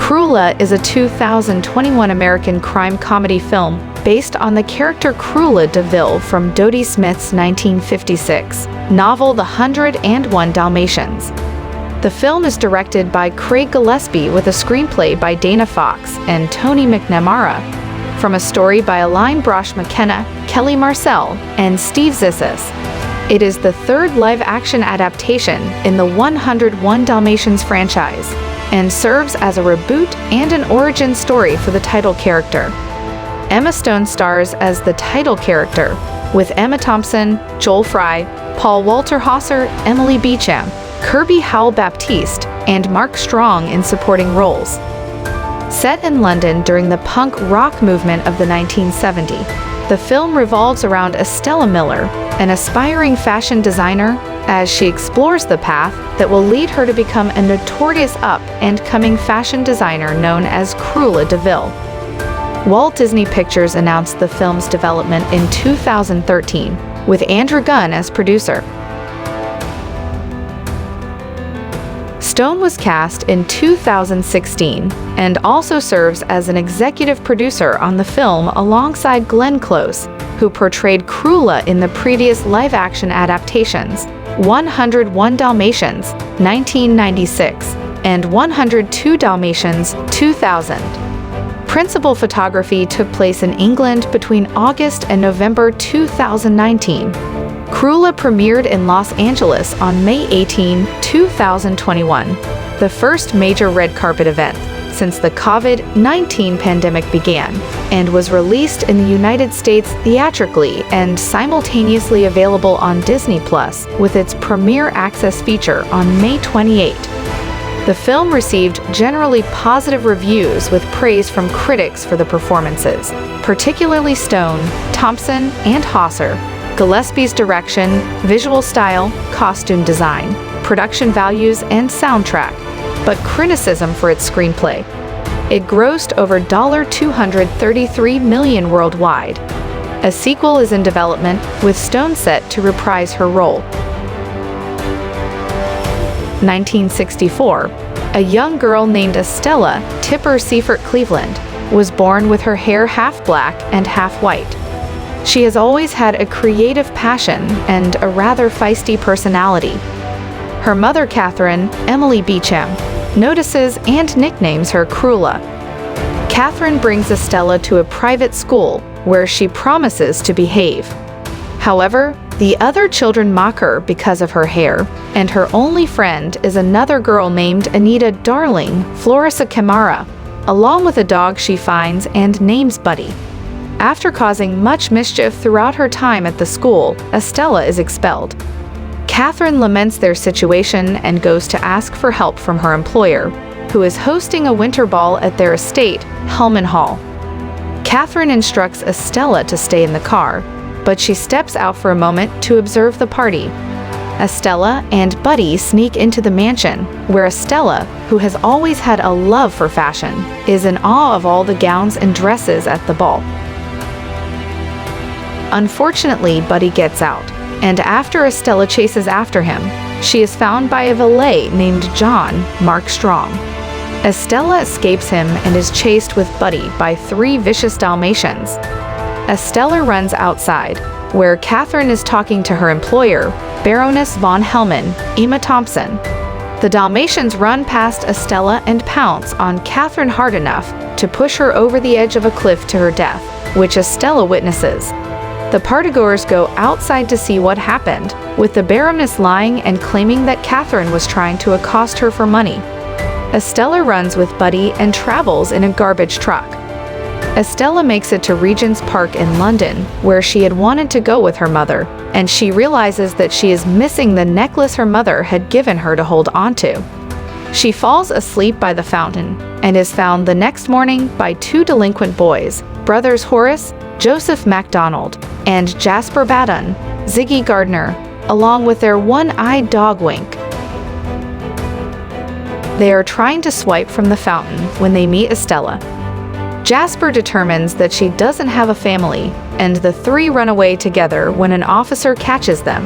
Cruella is a 2021 American crime comedy film based on the character Cruella de Vil from Dodie Smith's 1956 novel The 101 Dalmatians. The film is directed by Craig Gillespie with a screenplay by Dana Fox and Tony McNamara, from a story by Aline Brosh McKenna, Kelly Marcel, and Steve Zissis. It is the third live-action adaptation in the 101 Dalmatians franchise, and serves as a reboot and an origin story for the title character. Emma Stone stars as the title character, with Emma Thompson, Joel Fry, Paul Walter Hauser, Emily Beecham, Kirby Howell-Baptiste, and Mark Strong in supporting roles. Set in London during the punk rock movement of the 1970s, the film revolves around Estella Miller, an aspiring fashion designer, as she explores the path that will lead her to become a notorious up-and-coming fashion designer known as Cruella de Vil. Walt Disney Pictures announced the film's development in 2013, with Andrew Gunn as producer. Stone was cast in 2016 and also serves as an executive producer on the film alongside Glenn Close, who portrayed Cruella in the previous live-action adaptations 101 Dalmatians, 1996, and 102 Dalmatians, 2000. Principal photography took place in England between August and November 2019. Cruella premiered in Los Angeles on May 18, 2021, the first major red carpet event since the COVID-19 pandemic began, and was released in the United States theatrically and simultaneously available on Disney Plus with its premiere access feature on May 28. The film received generally positive reviews with praise from critics for the performances, particularly Stone, Thompson, and Hauser, Gillespie's direction, visual style, costume design, production values, and soundtrack, but criticism for its screenplay. It grossed over $233 million worldwide. A sequel is in development, with Stone set to reprise her role. 1964, a young girl named Estella Tipper Seifert Cleveland was born with her hair half black and half white. She has always had a creative passion and a rather feisty personality. Her mother, Catherine, Emily Beecham, notices and nicknames her Cruella. Catherine brings Estella to a private school where she promises to behave. However, the other children mock her because of her hair, and her only friend is another girl named Anita Darling Florissa Camara, along with a dog she finds and names Buddy. After causing much mischief throughout her time at the school, Estella is expelled. Catherine laments their situation and goes to ask for help from her employer, who is hosting a winter ball at their estate, Hellman Hall. Catherine instructs Estella to stay in the car, but she steps out for a moment to observe the party. Estella and Buddy sneak into the mansion, where Estella, who has always had a love for fashion, is in awe of all the gowns and dresses at the ball. Unfortunately, Buddy gets out, and after Estella chases after him, she is found by a valet named John Mark Strong. Estella escapes him and is chased with Buddy by 3 vicious Dalmatians. Estella runs outside, where Catherine is talking to her employer, Baroness von Hellman, Emma Thompson. The Dalmatians run past Estella and pounce on Catherine hard enough to push her over the edge of a cliff to her death, which Estella witnesses. The partygoers go outside to see what happened, with the Baroness lying and claiming that Catherine was trying to accost her for money. Estella runs with Buddy and travels in a garbage truck. Estella makes it to Regent's Park in London, where she had wanted to go with her mother, and she realizes that she is missing the necklace her mother had given her to hold onto. She falls asleep by the fountain and is found the next morning by 2 delinquent boys, brothers Horace, Joseph MacDonald, and Jasper Baddon, Ziggy Gardner, along with their one-eyed dog Wink. They are trying to swipe from the fountain when they meet Estella. Jasper determines that she doesn't have a family, and the 3 run away together when an officer catches them.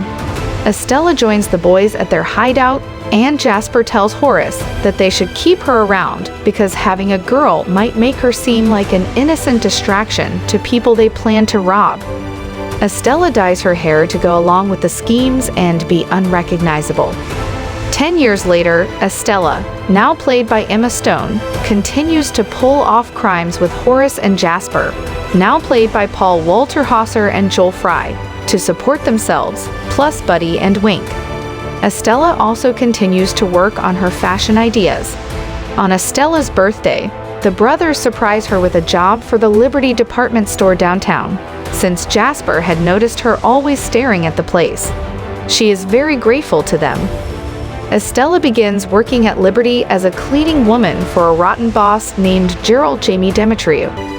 Estella joins the boys at their hideout, and Jasper tells Horace that they should keep her around because having a girl might make her seem like an innocent distraction to people they plan to rob. Estella dyes her hair to go along with the schemes and be unrecognizable. 10 years later, Estella, now played by Emma Stone, continues to pull off crimes with Horace and Jasper, now played by Walter Hauser and Joel Fry, to support themselves, plus Buddy and Wink. Estella also continues to work on her fashion ideas. On Estella's birthday, the brothers surprise her with a job for the Liberty department store downtown, since Jasper had noticed her always staring at the place. She is very grateful to them. Estella begins working at Liberty as a cleaning woman for a rotten boss named Gerald Jamie Demetriou.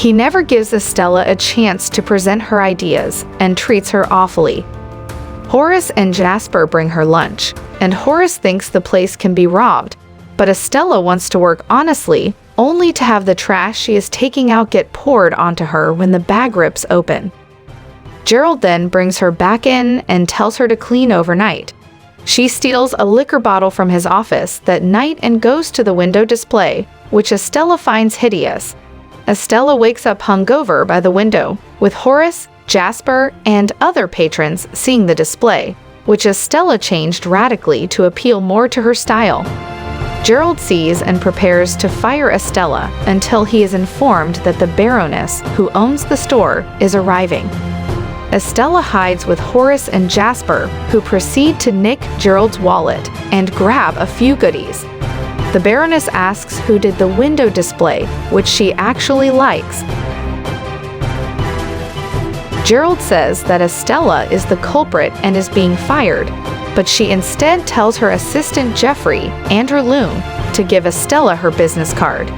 He never gives Estella a chance to present her ideas and treats her awfully. Horace and Jasper bring her lunch, and Horace thinks the place can be robbed, but Estella wants to work honestly, only to have the trash she is taking out get poured onto her when the bag rips open. Gerald then brings her back in and tells her to clean overnight. She steals a liquor bottle from his office that night and goes to the window display, which Estella finds hideous. Estella wakes up hungover by the window, with Horace, Jasper, and other patrons seeing the display, which Estella changed radically to appeal more to her style. Gerald sees and prepares to fire Estella until he is informed that the Baroness, who owns the store, is arriving. Estella hides with Horace and Jasper, who proceed to nick Gerald's wallet and grab a few goodies. The Baroness asks who did the window display, which she actually likes. Gerald says that Estella is the culprit and is being fired, but she instead tells her assistant Jeffrey, Andrew Gunn, to give Estella her business card.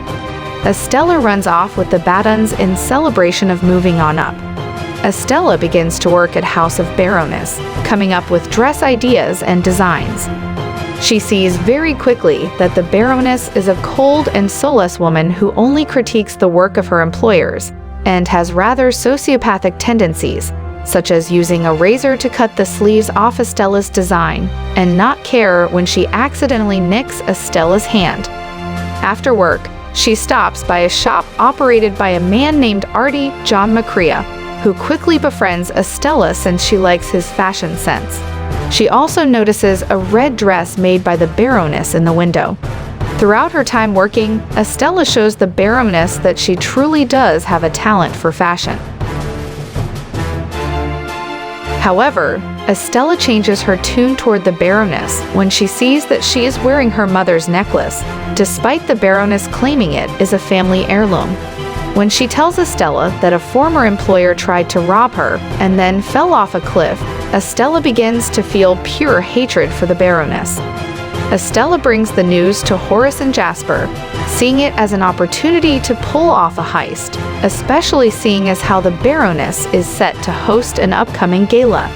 Estella runs off with the Baduns in celebration of moving on up. Estella begins to work at House of Baroness, coming up with dress ideas and designs. She sees very quickly that the Baroness is a cold and soulless woman who only critiques the work of her employers and has rather sociopathic tendencies, such as using a razor to cut the sleeves off Estella's design and not care when she accidentally nicks Estella's hand. After work, she stops by a shop operated by a man named Artie John McCrea, who quickly befriends Estella since she likes his fashion sense. She also notices a red dress made by the Baroness in the window. Throughout her time working, Estella shows the Baroness that she truly does have a talent for fashion. However, Estella changes her tune toward the Baroness when she sees that she is wearing her mother's necklace, despite the Baroness claiming it is a family heirloom. When she tells Estella that a former employer tried to rob her and then fell off a cliff, Estella begins to feel pure hatred for the Baroness. Estella brings the news to Horace and Jasper, seeing it as an opportunity to pull off a heist, especially seeing as how the Baroness is set to host an upcoming gala.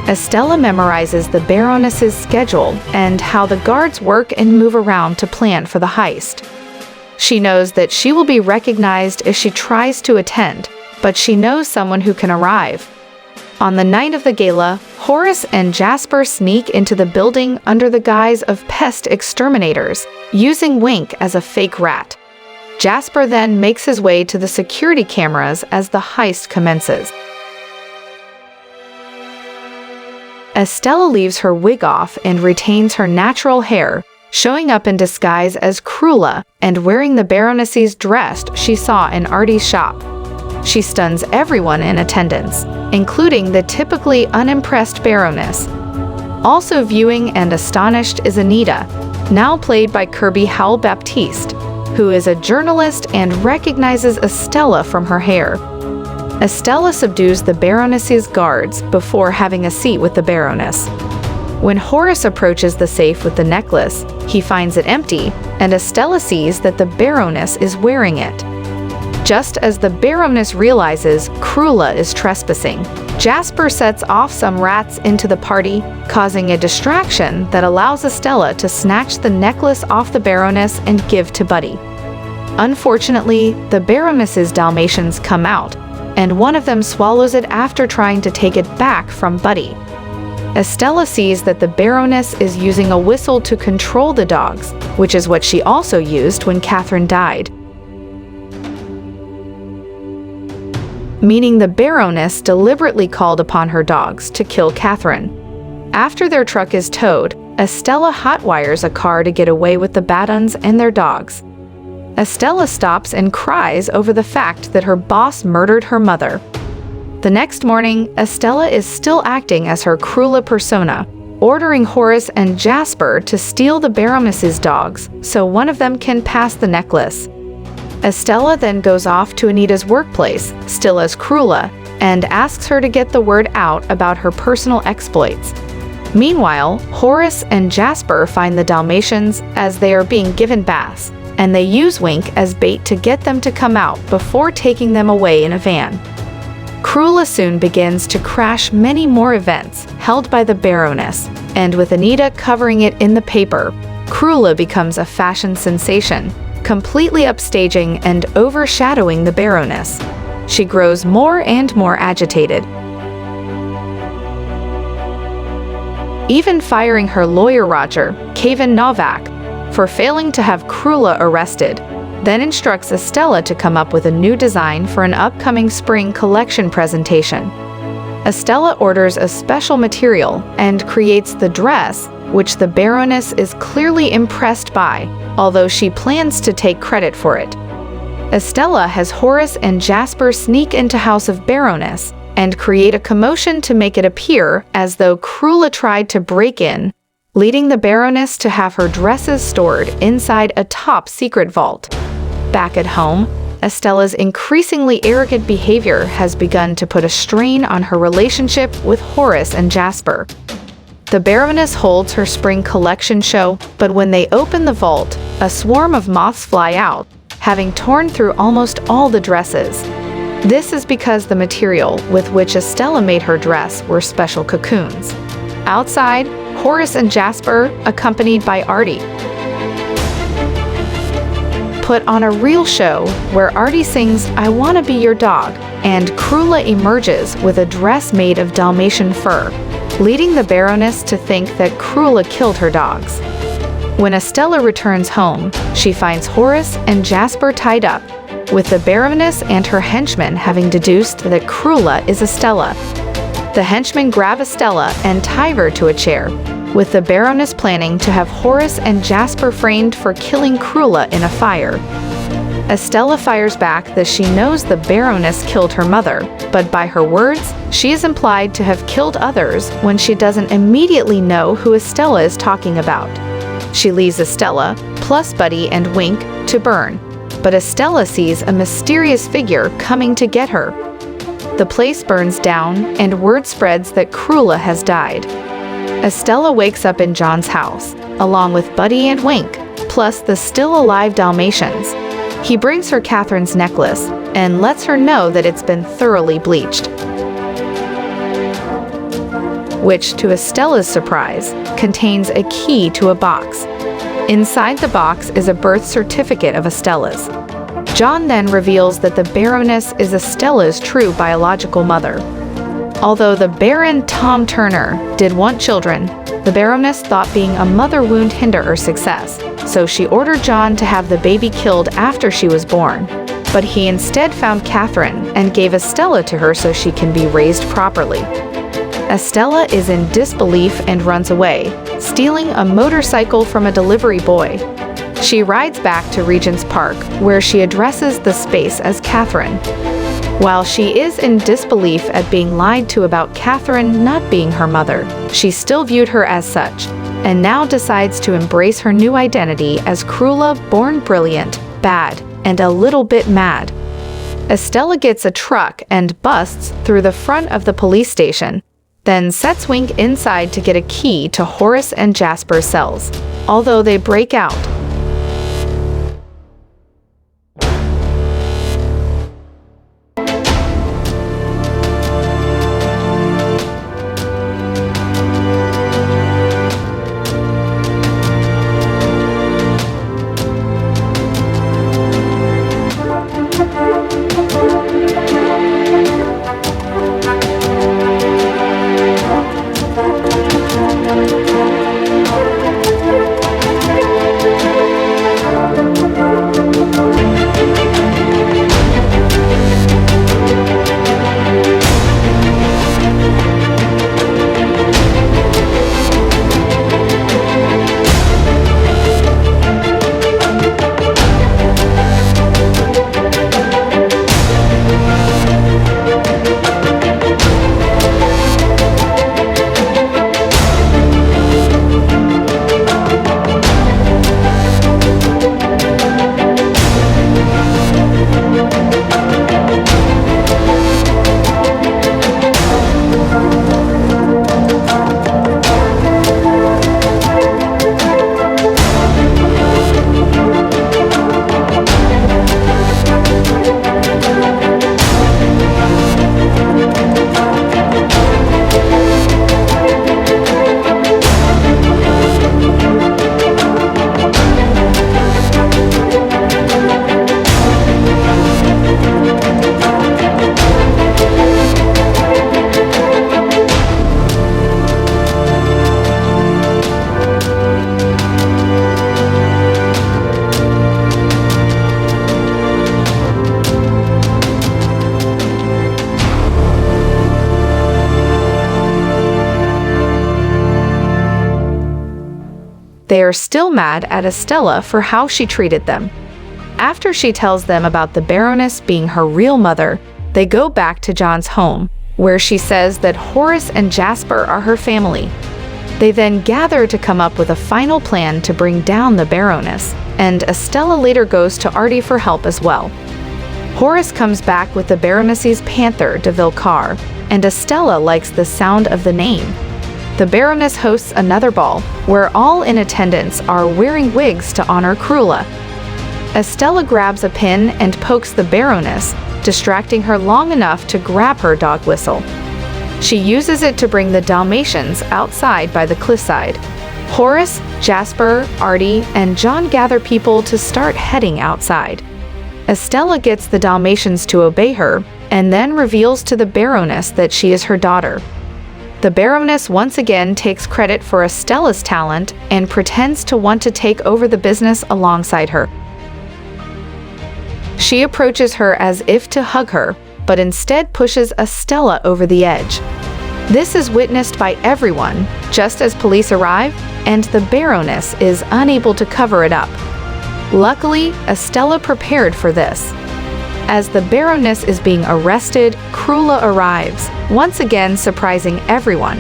Estella memorizes the Baroness's schedule and how the guards work and move around to plan for the heist. She knows that she will be recognized if she tries to attend, but she knows someone who can arrive. On the night of the gala, Horace and Jasper sneak into the building under the guise of pest exterminators, using Wink as a fake rat. Jasper then makes his way to the security cameras as the heist commences. Estella leaves her wig off and retains her natural hair, showing up in disguise as Cruella and wearing the Baroness's dress she saw in Artie's shop. She stuns everyone in attendance, including the typically unimpressed Baroness. Also viewing and astonished is Anita, now played by Kirby Howell-Baptiste, who is a journalist and recognizes Estella from her hair. Estella subdues the Baroness's guards before having a seat with the Baroness. When Horace approaches the safe with the necklace, he finds it empty, and Estella sees that the Baroness is wearing it. Just as the Baroness realizes Cruella is trespassing, Jasper sets off some rats into the party, causing a distraction that allows Estella to snatch the necklace off the Baroness and give to Buddy. Unfortunately, the Baroness's Dalmatians come out, and one of them swallows it after trying to take it back from Buddy. Estella sees that the Baroness is using a whistle to control the dogs, which is what she also used when Catherine died. Meaning the Baroness deliberately called upon her dogs to kill Catherine. After their truck is towed, Estella hotwires a car to get away with the Battons and their dogs. Estella stops and cries over the fact that her boss murdered her mother. The next morning, Estella is still acting as her Cruella persona, ordering Horace and Jasper to steal the Baroness's dogs so one of them can pass the necklace. Estella then goes off to Anita's workplace, still as Cruella, and asks her to get the word out about her personal exploits. Meanwhile, Horace and Jasper find the Dalmatians as they are being given baths, and they use Wink as bait to get them to come out before taking them away in a van. Cruella soon begins to crash many more events held by the Baroness, and with Anita covering it in the paper, Cruella becomes a fashion sensation, completely upstaging and overshadowing the Baroness. She grows more and more agitated, even firing her lawyer Roger, Kevin Novak, for failing to have Cruella arrested, then instructs Estella to come up with a new design for an upcoming spring collection presentation. Estella orders a special material and creates the dress, which the Baroness is clearly impressed by, although she plans to take credit for it. Estella has Horace and Jasper sneak into House of Baroness and create a commotion to make it appear as though Cruella tried to break in, leading the Baroness to have her dresses stored inside a top-secret vault. Back at home, Estella's increasingly arrogant behavior has begun to put a strain on her relationship with Horace and Jasper. The Baroness holds her spring collection show, but when they open the vault, a swarm of moths fly out, having torn through almost all the dresses. This is because the material with which Estella made her dress were special cocoons. Outside, Horace and Jasper, accompanied by Artie, put on a real show where Artie sings "I Wanna Be Your Dog" and Cruella emerges with a dress made of Dalmatian fur, leading the Baroness to think that Cruella killed her dogs. When Estella returns home, she finds Horace and Jasper tied up, with the Baroness and her henchmen having deduced that Cruella is Estella. The henchmen grab Estella and tie her to a chair, with the Baroness planning to have Horace and Jasper framed for killing Cruella in a fire. Estella fires back that she knows the Baroness killed her mother, but by her words, she is implied to have killed others when she doesn't immediately know who Estella is talking about. She leaves Estella, plus Buddy and Wink, to burn, but Estella sees a mysterious figure coming to get her. The place burns down, and word spreads that Cruella has died. Estella wakes up in John's house, along with Buddy and Wink, plus the still-alive Dalmatians. He brings her Catherine's necklace and lets her know that it's been thoroughly bleached, which, to Estella's surprise, contains a key to a box. Inside the box is a birth certificate of Estella's. John then reveals that the Baroness is Estella's true biological mother. Although the Baron Tom Turner did want children, the Baroness thought being a mother would hinder her success, so she ordered John to have the baby killed after she was born. But he instead found Catherine and gave Estella to her so she can be raised properly. Estella is in disbelief and runs away, stealing a motorcycle from a delivery boy. She rides back to Regent's Park, where she addresses the space as Catherine. While she is in disbelief at being lied to about Catherine not being her mother, she still viewed her as such, and now decides to embrace her new identity as Cruella, born brilliant, bad, and a little bit mad. Estella gets a truck and busts through the front of the police station, then sets Wink inside to get a key to Horace and Jasper's cells, although they break out. They are still mad at Estella for how she treated them. After she tells them about the Baroness being her real mother, they go back to John's home, where she says that Horace and Jasper are her family. They then gather to come up with a final plan to bring down the Baroness, and Estella later goes to Artie for help as well. Horace comes back with the Baroness's Panther de Vil car, and Estella likes the sound of the name. The Baroness hosts another ball, where all in attendance are wearing wigs to honor Cruella. Estella grabs a pin and pokes the Baroness, distracting her long enough to grab her dog whistle. She uses it to bring the Dalmatians outside by the cliffside. Horace, Jasper, Artie, and John gather people to start heading outside. Estella gets the Dalmatians to obey her, and then reveals to the Baroness that she is her daughter. The Baroness once again takes credit for Estella's talent and pretends to want to take over the business alongside her. She approaches her as if to hug her, but instead pushes Estella over the edge. This is witnessed by everyone, just as police arrive, and the Baroness is unable to cover it up. Luckily, Estella prepared for this. As the Baroness is being arrested, Cruella arrives, once again surprising everyone.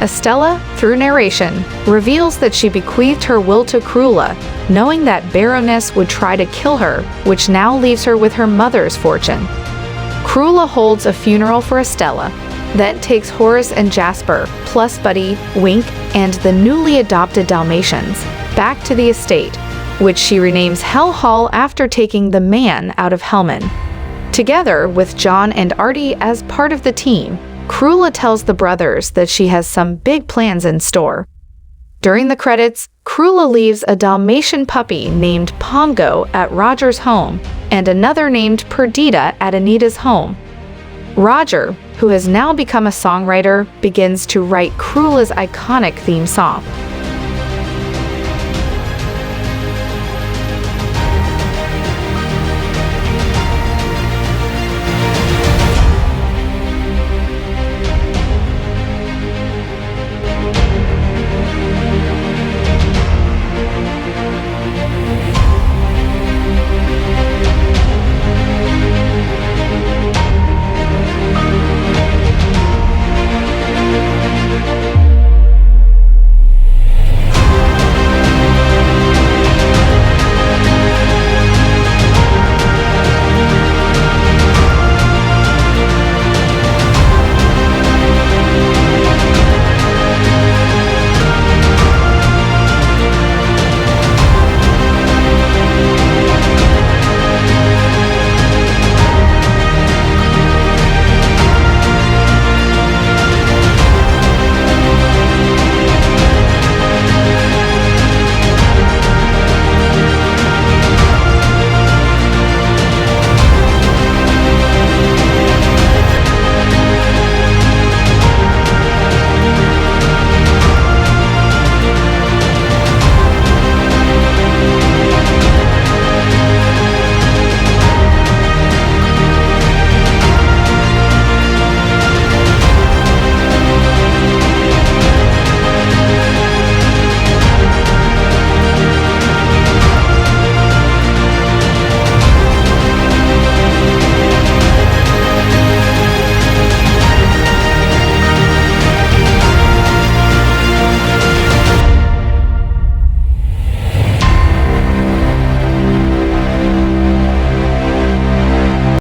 Estella, through narration, reveals that she bequeathed her will to Cruella, knowing that Baroness would try to kill her, which now leaves her with her mother's fortune. Cruella holds a funeral for Estella, then takes Horace and Jasper, plus Buddy, Wink, and the newly adopted Dalmatians, back to the estate, which she renames Hell Hall after taking the man out of Hellman. Together with John and Artie as part of the team, Cruella tells the brothers that she has some big plans in store. During the credits, Cruella leaves a Dalmatian puppy named Pongo at Roger's home and another named Perdita at Anita's home. Roger, who has now become a songwriter, begins to write Cruella's iconic theme song.